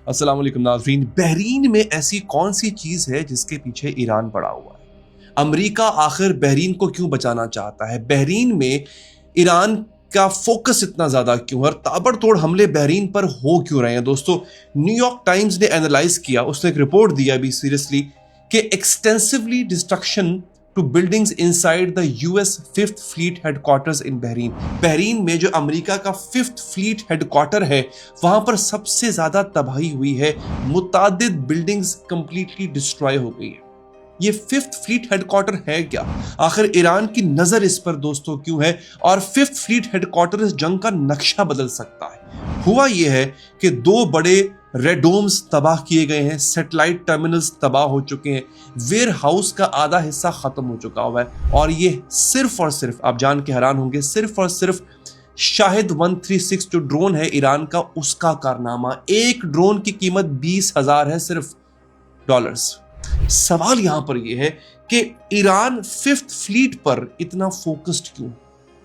अस्सलाम वालेकुम नाज़रीन। बहरीन में ऐसी कौन सी चीज़ है जिसके पीछे ईरान पड़ा हुआ है? अमेरिका आखिर बहरीन को क्यों बचाना चाहता है? बहरीन में ईरान का फोकस इतना ज़्यादा क्यों है और ताबड़तोड़ हमले बहरीन पर हो क्यों रहे हैं? दोस्तों, न्यूयॉर्क टाइम्स ने एनालाइज किया, उसने एक रिपोर्ट दिया अभी सीरियसली कि extensively destruction to buildings inside the US fifth fleet headquarters in Bahrain. Bahrain में जो अमेरिका का फिफ्थ फ्लीट हेडक्वार्टर है, वहां पर सबसे ज्यादा तबाही हुई है। मुतादिद बिल्डिंग्स कंप्लीटली डिस्ट्रॉय हो गई है। ये फिफ्थ फ्लीट हेडक्वार्टर है क्या? आखिर ईरान की नजर इस पर दोस्तों क्यों है? और फिफ्थ फ्लीट हेडक्वार्टर इस जंग का नक्शा बदल सकता है। हुआ यह है कि दो बड़े रेडोम्स तबाह किए गए हैं, सैटेलाइट टर्मिनल्स तबाह हो चुके हैं, वेयर हाउस का आधा हिस्सा खत्म हो चुका हुआ है। और ये सिर्फ और सिर्फ, आप जान के हैरान होंगे, सिर्फ और सिर्फ शाहिद 136 जो ड्रोन है ईरान का, उसका कारनामा। एक ड्रोन की कीमत 20,000 है, सिर्फ डॉलर्स। सवाल यहां पर यह है कि ईरान फिफ्थ फ्लीट पर इतना फोकस्ड क्यों?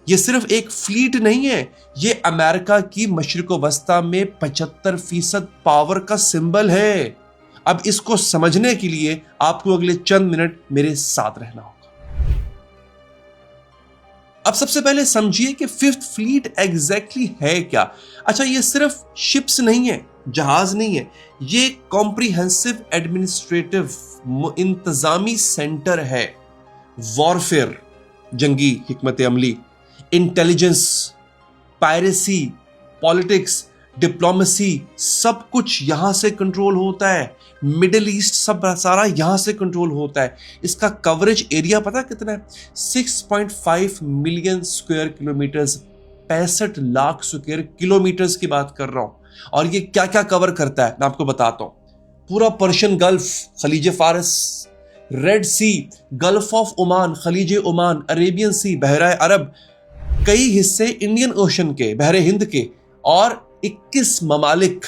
ये सिर्फ एक फ्लीट नहीं है, ये अमेरिका की मशरिक वस्ता में 75% पावर का सिंबल है। अब इसको समझने के लिए आपको अगले चंद मिनट मेरे साथ रहना होगा। अब सबसे पहले समझिए कि फिफ्थ फ्लीट एग्जैक्टली है क्या। अच्छा, ये सिर्फ शिप्स नहीं है, जहाज नहीं है, ये कॉम्प्रिहेंसिव एडमिनिस्ट्रेटिव इंतजामी सेंटर है। वॉरफेयर, जंगी हिकमत अमली, इंटेलिजेंस, पायरेसी, पॉलिटिक्स, डिप्लोमेसी, सब कुछ यहां से कंट्रोल होता है। मिडिल ईस्ट सब सारा यहां से कंट्रोल होता है। इसका कवरेज एरिया पता कितना है? 6.5 million square kilometres, 65 lakh square kilometres की बात कर रहा हूं। और ये क्या क्या कवर करता है मैं आपको बताता हूं। पूरा पर्शियन गल्फ, खलीज फारस, Red Sea, Gulf of Oman, खलीज ओमान, अरेबियन सी, बहरा अरब, कई हिस्से इंडियन ओशन के, बहरे हिंद के, और 21 ममालिक।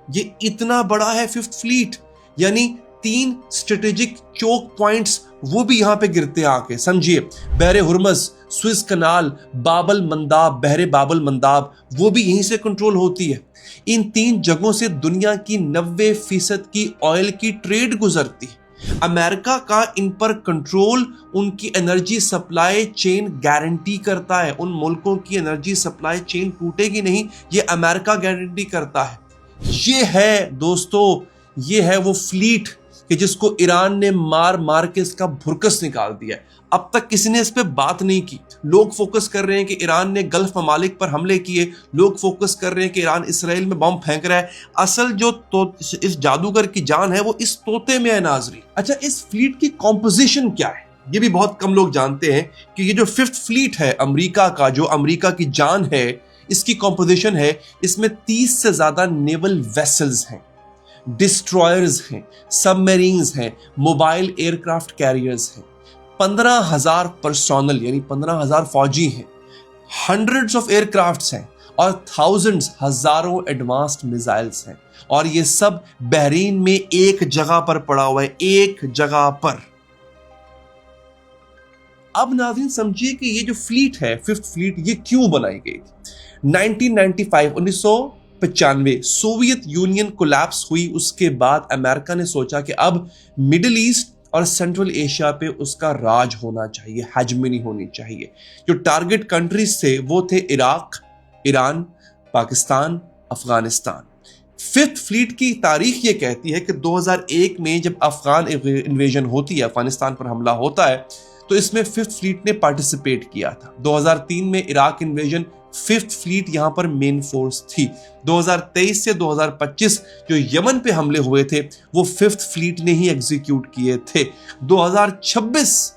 ये इतना बड़ा है फिफ्थ फ्लीट। यानी 3 स्ट्रेटेजिक चोक पॉइंट्स वो भी यहां पे गिरते हैं आके। समझिए, बहरे हुरमज, स्विस कनाल, बाबल मंदाब, बहरे बाबल मंदाब, वो भी यहीं से कंट्रोल होती है। इन 3 जगहों से दुनिया की 90% की ऑयल की ट्रेड गुजरती है। अमेरिका का इन पर कंट्रोल उनकी एनर्जी सप्लाई चेन गारंटी करता है। उन मुल्कों की एनर्जी सप्लाई चेन टूटेगी नहीं, ये अमेरिका गारंटी करता है। ये है दोस्तों, ये है वो फ्लीट कि जिसको ईरान ने मार मार के इसका भुरकस निकाल दिया। अब तक किसी ने इस पे बात नहीं की। लोग फोकस कर रहे हैं कि ईरान ने गल्फ ममालिक पर हमले किए, लोग फोकस कर रहे हैं कि ईरान इसराइल में बम फेंक रहा है। असल जो इस जादूगर की जान है वो इस तोते में है नाजरी। अच्छा, इस फ्लीट की कॉम्पोजिशन क्या है ये भी बहुत कम लोग जानते हैं कि ये जो फिफ्थ फ्लीट है अमेरिका का, जो अमेरिका की जान है, इसकी कॉम्पोजिशन है, इसमें 30 से ज्यादा नेवल वेसल्स हैं, डिस्ट्रॉयर्स हैं, सबमरीन्स हैं, मोबाइल एयरक्राफ्ट कैरियर्स हैं, 15,000 पर्सोनल यानी 15,000 फौजी हैं, हंड्रेड्स ऑफ एयरक्राफ्ट्स हैं और थाउजेंड्स, हजारों एडवांस्ड मिसाइल्स हैं। और ये सब बहरीन में एक जगह पर पड़ा हुआ है, एक जगह पर। अब नाज़रीन समझिए कि ये जो फ्लीट है, फिफ्थ फ्लीट, ये क्यों बनाई गई थी? 1995 सोवियत यूनियन कोलैप्स हुई। उसके बाद अमेरिका ने सोचा कि अब मिडिल ईस्ट और सेंट्रल एशिया पे उसका राज होना चाहिए, हेजमनी होनी चाहिए। जो टारगेट कंट्रीज थे वो थे Iraq, Iran, Pakistan, Afghanistan. Fifth fleet की तारीख ये कहती है कि 2001 में जब अफगान इन्वेजन होती है, अफगानिस्तान पर हमला होता है, तो इसमें फिफ्थ फ्लीट ने पार्टिसिपेट किया था। 2003 में इराक इन्वेजन, फिफ्थ फ्लीट यहां पर मेन फोर्स थी। 2023 से 2025 जो यमन पे हमले हुए थे वो फिफ्थ फ्लीट ने ही एग्जीक्यूट किए थे। 2026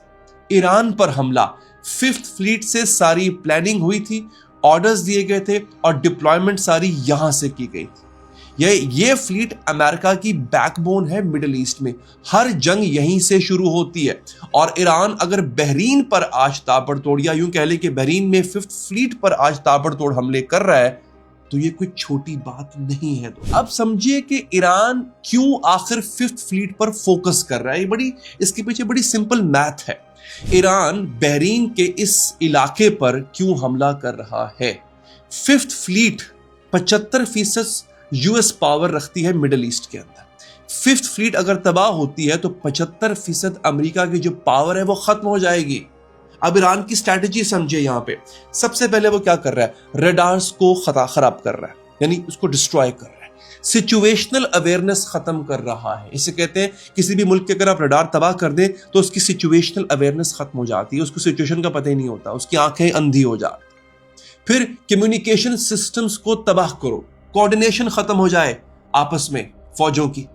ईरान पर हमला, फिफ्थ फ्लीट से सारी प्लानिंग हुई थी, ऑर्डर्स दिए गए थे और डिप्लॉयमेंट सारी यहां से की गई थी। ये फ्लीट अमेरिका की बैकबोन है मिडिल ईस्ट में। हर जंग यहीं से शुरू होती है। और ईरान अगर बहरीन पर आज ताबड़तोड़, या यूं कह ले कि बहरीन में फिफ्थ फ्लीट पर आज ताबड़तोड़ हमले कर रहा है, तो ये कोई छोटी बात नहीं है। तो अब समझिए कि ईरान क्यों आखिर फिफ्थ फ्लीट पर फोकस कर रहा है। इसके पीछे बड़ी सिंपल मैथ है। ईरान बहरीन के इस इलाके पर क्यों हमला कर रहा है? फिफ्थ फ्लीट 75% यूएस पावर रखती है मिडिल ईस्ट के अंदर। फिफ्थ फ्लीट अगर तबाह होती है तो 75% अमेरिका की जो पावर है वो खत्म हो जाएगी। अब ईरान की स्ट्रैटेजी समझे, यहां पे सबसे पहले वो क्या कर रहा है, रडार्स को खराब कर रहा है, यानी उसको डिस्ट्रॉय कर रहा है, सिचुएशनल अवेयरनेस खत्म कर रहा है। इसे कहते हैं किसी भी मुल्क के अगर आप रडार तबाह कर दें तो उसकी सिचुएशनल अवेयरनेस खत्म हो जाती है, उसको सिचुएशन का पता ही नहीं होता, उसकी आंखें अंधी हो जाती। फिर कम्युनिकेशन सिस्टम्स को तबाह करो, कोऑर्डिनेशन खत्म हो जाए आपस में फौजों की,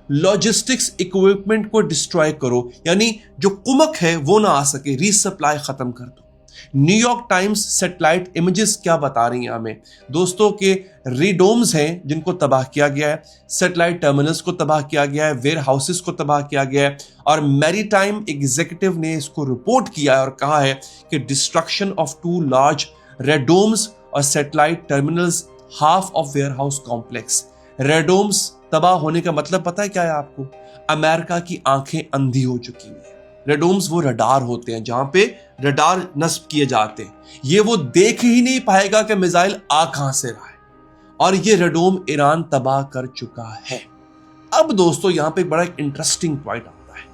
लॉजिस्टिक्स इक्विपमेंट को डिस्ट्रॉय करो, यानी जो कुमक है वो ना आ सके, रीसप्लाई खत्म कर दो। न्यूयॉर्क टाइम्स सैटेलाइट इमेजेस क्या बता रही हैं हमें दोस्तों के रेडोम्स हैं जिनको तबाह किया गया है, सैटेलाइट टर्मिनल्स को तबाह किया गया है, वेयर हाउसेस को तबाह किया गया है, और मैरीटाइम एग्जीक्यूटिव ने इसको रिपोर्ट किया है और कहा है कि डिस्ट्रक्शन ऑफ 2 लार्ज रेडोम्स और satellite terminals, half of warehouse complex. Radomes तबाह होने का मतलब पता है क्या है आपको? अमेरिका की आंखें अंधी हो चुकी हैं। रेडोम्स वो रडार होते हैं जहां पे रडार नस्ब किए जाते हैं, ये वो देख ही नहीं पाएगा कि मिसाइल आ कहां से रहा है, और ये रेडोम ईरान तबाह कर चुका है। अब दोस्तों यहां पे बड़ा एक इंटरेस्टिंग पॉइंट आता है।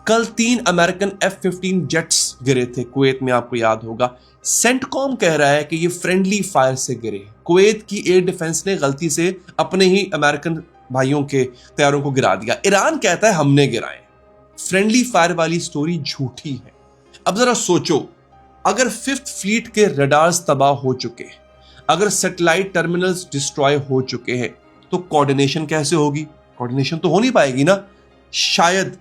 कल 3 अमेरिकन F-15 जेट्स गिरे थे कुवैत में, आपको याद होगा। सेंटकॉम कह रहा है कि ये फ्रेंडली फायर से गिरे, कुवैत की एयर डिफेंस ने गलती से अपने ही अमेरिकन भाइयों के तैयारों को गिरा दिया। ईरान कहता है हमने गिराए। फ्रेंडली फायर वाली स्टोरी झूठी है। अब जरा सोचो, अगर फिफ्थ फ्लीट के रडार्स तबाह हो चुके हैं, अगर सैटेलाइट टर्मिनल्स डिस्ट्रॉय हो चुके हैं, तो कोऑर्डिनेशन कैसे होगी? कोऑर्डिनेशन तो हो नहीं पाएगी ना। शायद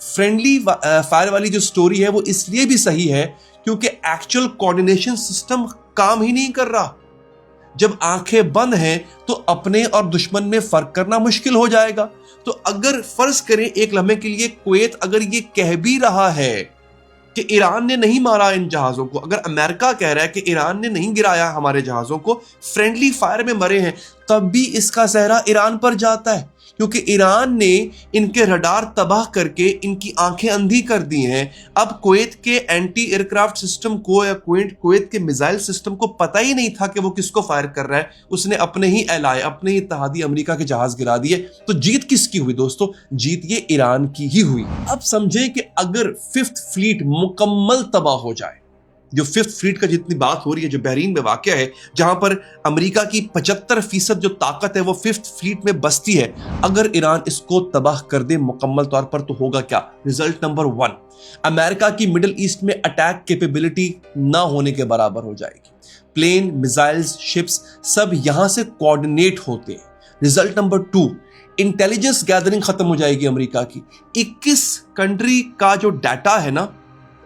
फ्रेंडली फायर वाली जो स्टोरी है वो इसलिए भी सही है क्योंकि एक्चुअल कोऑर्डिनेशन सिस्टम काम ही नहीं कर रहा। जब आंखें बंद हैं तो अपने और दुश्मन में फर्क करना मुश्किल हो जाएगा। तो अगर फर्ज करें एक लम्हे के लिए कुवैत अगर ये कह भी रहा है कि ईरान ने नहीं मारा इन जहाजों को, अगर अमेरिका कह रहा है कि ईरान ने नहीं गिराया हमारे जहाजों को, फ्रेंडली फायर में मरे हैं, तब भी इसका सहरा ईरान पर जाता है क्योंकि ईरान ने इनके रडार तबाह करके इनकी आंखें अंधी कर दी हैं। अब कुवैत के एंटी एयरक्राफ्ट सिस्टम को या कुवैत के मिसाइल सिस्टम को पता ही नहीं था कि वो किसको फायर कर रहा है। उसने अपने ही एलाय, अपने ही इत्तेहादी अमेरिका के जहाज गिरा दिए। तो जीत किसकी हुई दोस्तों? जीत ये ईरान की ही हुई। अब समझे कि अगर फिफ्थ फ्लीट मुकम्मल तबाह हो जाए, जो फिफ्थ फ्लीट का जितनी बात हो रही है, जो बहरीन में वाक़या है, जहां पर अमेरिका की 75% जो ताकत है वो फिफ्थ फ्लीट में बसती है, अगर ईरान इसको तबाह कर दे मुकम्मल तौर पर, तो होगा क्या? रिजल्ट नंबर 1, अमेरिका की मिडिल ईस्ट में अटैक कैपेबिलिटी ना होने के बराबर हो जाएगी। प्लेन, मिसाइल्स, शिप्स सब यहां से कोऑर्डिनेट होते हैं। रिजल्ट नंबर 2, इंटेलिजेंस गैदरिंग खत्म हो जाएगी अमेरिका की। 21 कंट्री का जो डाटा है ना,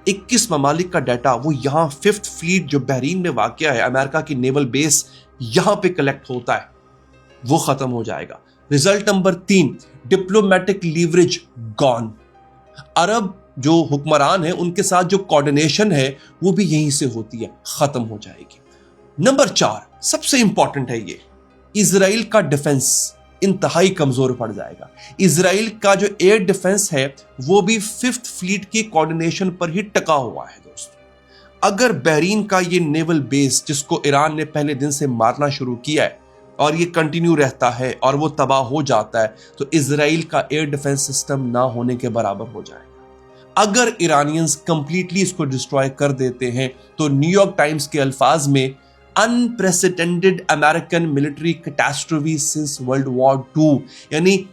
21 ममालिक का डाटा, वो यहां फिफ्थ फ्लीट जो बहरीन में वाक़या है, अमेरिका की नेवल बेस यहां पे कलेक्ट होता है, वो खत्म हो जाएगा। Result number 3, diplomatic leverage gone. अरब जो हुक्मरान है उनके साथ जो कोऑर्डिनेशन है वो भी यहीं से होती है, खत्म हो जाएगी। नंबर 4 सबसे इंपॉर्टेंट है, ये इजराइल का डिफेंस इंतहाई कमजोर पड़ जाएगा। इजराइल का जो एयर डिफेंस है वो भी फिफ्थ फ्लीट की कोऑर्डिनेशन पर ही टका हुआ है दोस्तों। अगर बहरीन का ये नेवल बेस, जिसको ईरान ने पहले दिन से मारना शुरू किया है, और ये कंटिन्यू रहता है और वो तबाह हो जाता है, तो इजराइल का एयर डिफेंस सिस्टम ना होने के बराबर हो जाएगा। अगर ईरानियंस कंप्लीटली इसको डिस्ट्रॉय कर देते हैं तो न्यूयॉर्क टाइम्स के अल्फाज में unprecedented American military catastrophe since world war 2, यानी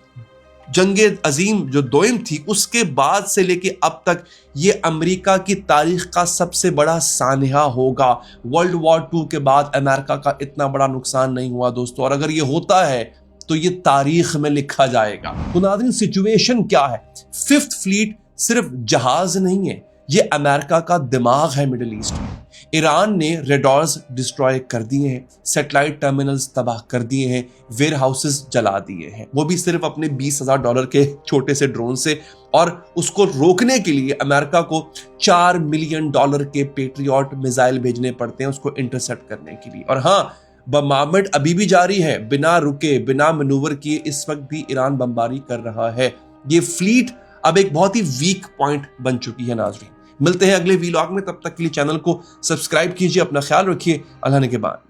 जंगे अजीम जो दोयम थी उसके बाद से लेके अब तक ये अमेरिका की तारीख का सबसे बड़ा सानहा होगा। वर्ल्ड वॉर 2 के बाद अमेरिका का इतना बड़ा नुकसान नहीं हुआ दोस्तों, और अगर ये होता है तो ये तारीख में लिखा जाएगा। तो नाज़रीन, सिचुएशन क्या है? फिफ्थ फ्लीट सिर्फ जहाज नहीं है, ये अमेरिका का दिमाग है मिडिल ईस्ट में। ईरान ने रेडार्स डिस्ट्रॉय कर दिए हैं, सैटेलाइट टर्मिनल्स तबाह कर दिए हैं, वेयर हाउसेस जला दिए हैं, वो भी सिर्फ अपने $20,000 के छोटे से ड्रोन से। और उसको रोकने के लिए अमेरिका को $4 मिलियन के पेट्रियट मिसाइल भेजने पड़ते हैं उसको इंटरसेप्ट करने के लिए। और हाँ, बमबार्डमेंट अभी भी जारी है, बिना रुके, बिना मैनूवर किए इस वक्त भी ईरान बमबारी कर रहा है। ये फ्लीट अब एक बहुत ही वीक पॉइंट बन चुकी है। नाज़रीन, मिलते हैं अगले वीलॉग में, तब तक के लिए चैनल को सब्सक्राइब कीजिए, अपना ख्याल रखिए, अल्लाह ने के बाद।